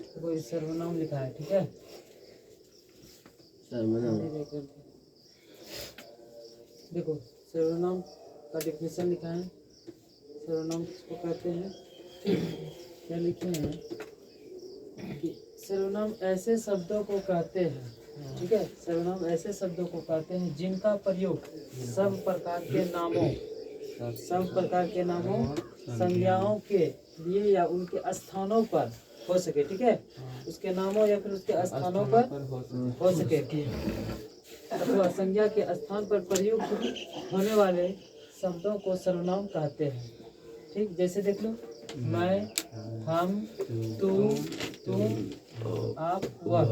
देखो इस सर्वनाम लिखा है, ठीक है। सर्वनाम देखो, सर्वनाम का डेफिनेशन लिखा है। सर्वनाम किसको कहते हैं? क्या लिखे हैं कि सर्वनाम ऐसे शब्दों को कहते हैं, ठीक है। सर्वनाम ऐसे शब्दों को कहते हैं जिनका प्रयोग सब प्रकार के नामों संज्ञाओं के लिए या उनके स्थानों पर हो सके, ठीक है। उसके नामों या फिर उसके स्थानों पर हो सके, अथवा संज्ञा के स्थान पर प्रयुक्त होने वाले शब्दों को सर्वनाम कहते हैं, ठीक। जैसे देख लो, मैं, हम, तुम, आप, वह,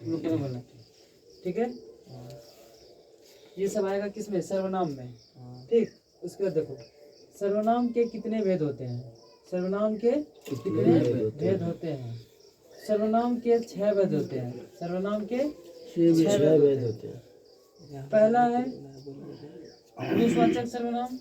बोला, ठीक है। ये सब आएगा किसमें? सर्वनाम में, ठीक। उसके बाद देखो, सर्वनाम के कितने भेद होते हैं? सर्वनाम के कितने भेद होते हैं? सर्वनाम के 6 भेद होते हैं। सर्वनाम के 6 भेद होते हैं। पहला है पुरुषवाचक सर्वनाम,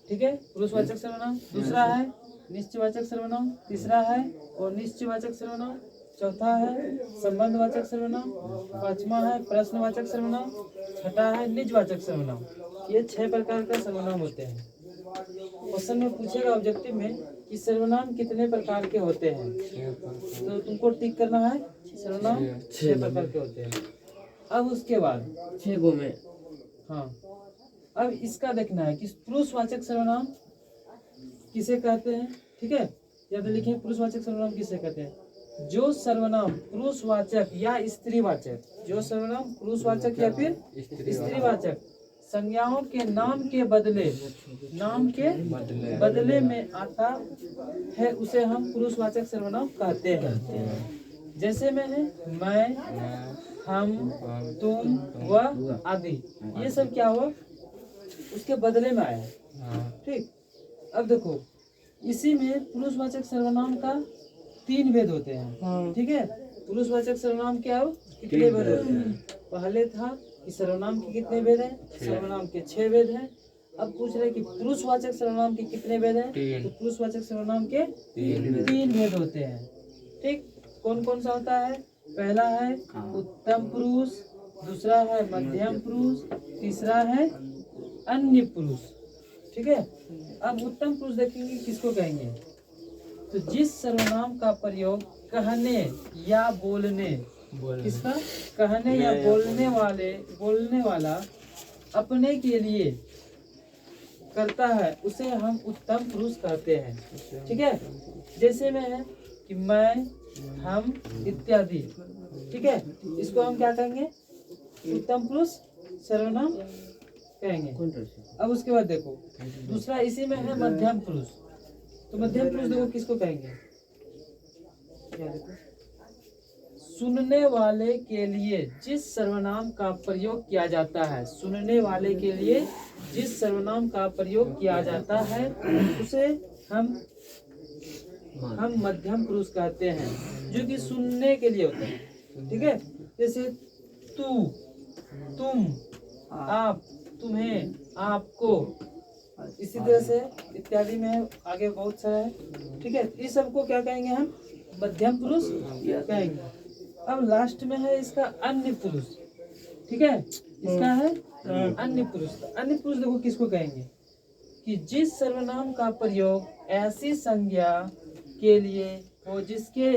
ठीक है, पुरुषवाचक सर्वनाम। दूसरा है निश्चयवाचक सर्वनाम। तीसरा है अनिश्चयवाचक सर्वनाम। चौथा है संबंधवाचक सर्वनाम। पांचवा है प्रश्नवाचक सर्वनाम। छठा है निजवाचक सर्वनाम। ये 6 प्रकार का सर्वनाम होते हैं। क्वेश्चन में पूछेगा ऑब्जेक्टिव में कि सर्वनाम कितने प्रकार के होते हैं, तो तुमको टिक करना है सर्वनाम 6 प्रकार के होते हैं। अब उसके बाद 6 गो में, हाँ, अब इसका देखना है कि पुरुषवाचक सर्वनाम किसे कहते हैं, ठीक है। याद लिखें, पुरुषवाचक सर्वनाम किसे कहते हैं? जो सर्वनाम पुरुषवाचक या स्त्रीवाचक, जो सर्वनाम पुरुषवाचक या फिर स्त्रीवाचक संज्ञाओं के नाम के बदले में आता है, उसे हम पुरुषवाचक सर्वनाम कहते हैं। जैसे में है मैं, हम, तुम, वह आदि, ये सब क्या हुआ? उसके बदले में आया, ठीक। अब देखो, इसी में पुरुषवाचक सर्वनाम का 3 भेद होते हैं, ठीक है। पुरुषवाचक सर्वनाम क्या हो, कितने भेद होते हैं? पहले था कि सर्वनाम के कितने भेद हैं? सर्वनाम के 6 भेद हैं। अब पूछ रहे कि पुरुषवाचक सर्वनाम के कितने भेद हैं? तो पुरुषवाचक सर्वनाम के 3 भेद होते हैं, ठीक। कौन कौन सा होता है? पहला है उत्तम पुरुष, दूसरा है मध्यम पुरुष, तीसरा है अन्य पुरुष, ठीक है। अब उत्तम पुरुष देखेंगे किसको कहेंगे? तो जिस सर्वनाम का प्रयोग कहने या बोलने, किसका? कहने या बोलने वाला अपने के लिए करता है, उसे हम उत्तम पुरुष कहते हैं, ठीक है। जैसे में है कि मैं, हम इत्यादि, ठीक है। इसको हम क्या कहेंगे? उत्तम पुरुष सर्वनाम कहेंगे। अब उसके बाद देखो, दूसरा इसी में है मध्यम पुरुष। तो मध्यम पुरुष देखो किसको कहेंगे? सुनने वाले के लिए जिस सर्वनाम का प्रयोग किया जाता है, सुनने वाले के लिए जिस सर्वनाम का प्रयोग किया जाता है, उसे हम मध्यम पुरुष कहते हैं, जो कि सुनने के लिए होता है, ठीक है। जैसे तू, तुम, आप, तुम्हें, आपको, इसी तरह से इत्यादि में आगे बहुत सारा है, ठीक है। इस सबको क्या कहेंगे? हम मध्यम पुरुष कहेंगे। अब लास्ट में है इसका अन्य पुरुष, ठीक है। इसका है अन्य पुरुष। अन्य पुरुष देखो किसको कहेंगे? कि जिस सर्वनाम का प्रयोग ऐसी संज्ञा के लिए हो जिसके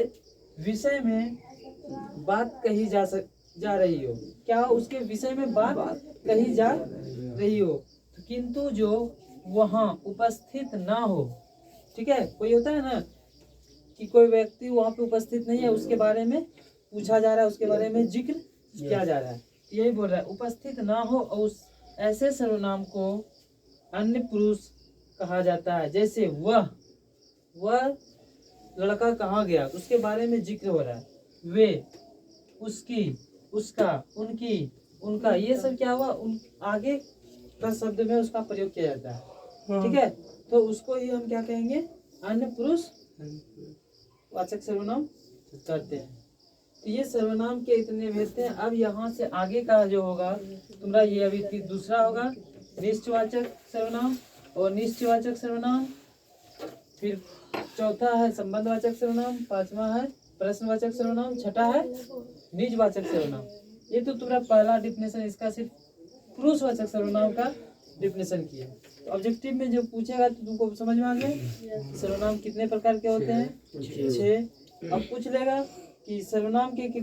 विषय में बात कही जा रही हो। क्या उसके विषय में बात कही जा रही हो, किंतु जो वहाँ उपस्थित ना हो, ठीक है। कोई होता है ना कि कोई व्यक्ति वहाँ पे उपस्थित नहीं है, उसके बारे में पूछा जा रहा है, उसके बारे में जिक्र किया जा रहा है, यही बोल रहा है, उपस्थित ना हो, और उस ऐसे सर्वनाम को अन्य पुरुष कहा जाता है। जैसे वह लड़का कहाँ गया, उसके बारे में जिक्र हो रहा है। वे, उसकी, उसका, उनकी, उनका, ये सब क्या हुआ? उन आगे का शब्द में उसका प्रयोग किया जाता है, ठीक है। तो उसको ही हम क्या कहेंगे? अन्य पुरुष वाचक सर्वनाम कहते हैं। तो ये सर्वनाम के इतने भेद हैं। अब यहाँ से आगे का जो होगा तुम्हारा, ये अभी दूसरा होगा निश्चयवाचक सर्वनाम, और निश्चयवाचक सर्वनाम, फिर चौथा है संबंधवाचक सर्वनाम, पांचवा है प्रश्नवाचक सर्वनाम, छठा है निजवाचक सर्वनाम। ये तो तुम्हारा पहला डिफिनेशन, इसका सिर्फ पुरुषवाचक सर्वनाम का डिफिनेशन किया। तो ऑब्जेक्टिव में जो पूछेगा तो तुमको समझ में आ गया सर्वनाम कितने प्रकार के होते हैं, 6। अब पूछ लेगा कि सर्वनाम के कितने